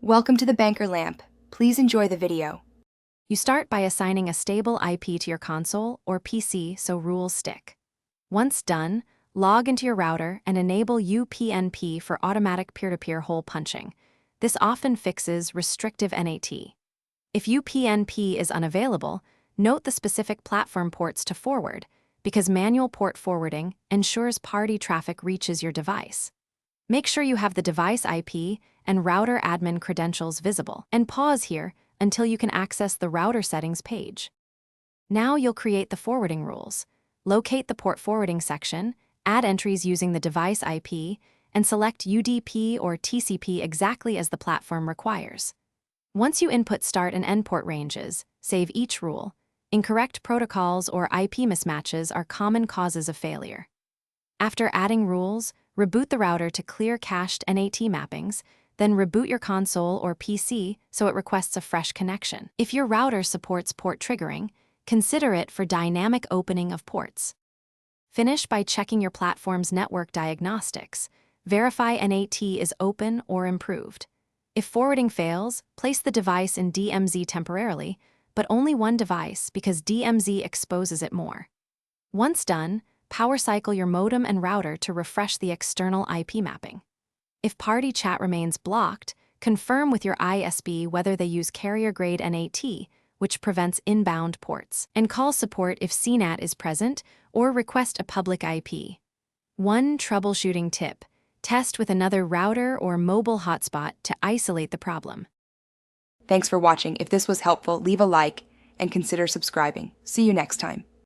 Welcome to the Banker Lamp. Please enjoy the video. You start by assigning a stable IP to your console or PC so rules stick. Once done, log into your router and enable UPnP for automatic peer-to-peer hole punching. This often fixes restrictive NAT. If UPnP is unavailable, note the specific platform ports to forward, because manual port forwarding ensures party traffic reaches your device. Make sure you have the device IP and router admin credentials visible, and pause here until you can access the router settings page. Now you'll create the forwarding rules. Locate the port forwarding section, add entries using the device IP, and select UDP or TCP exactly as the platform requires. Once you input start and end port ranges, save each rule. Incorrect protocols or IP mismatches are common causes of failure. After adding rules, reboot the router to clear cached NAT mappings, then reboot your console or PC so it requests a fresh connection. If your router supports port triggering, consider it for dynamic opening of ports. Finish by checking your platform's network diagnostics. Verify NAT is open or improved. If forwarding fails, place the device in DMZ temporarily, but only one device because DMZ exposes it more. Once done, power cycle your modem and router to refresh the external IP mapping. If party chat remains blocked, confirm with your ISP whether they use carrier-grade NAT, which prevents inbound ports, and call support if CNAT is present or request a public IP. One troubleshooting tip: test with another router or mobile hotspot to isolate the problem. Thanks for watching. If this was helpful, leave a like and consider subscribing. See you next time.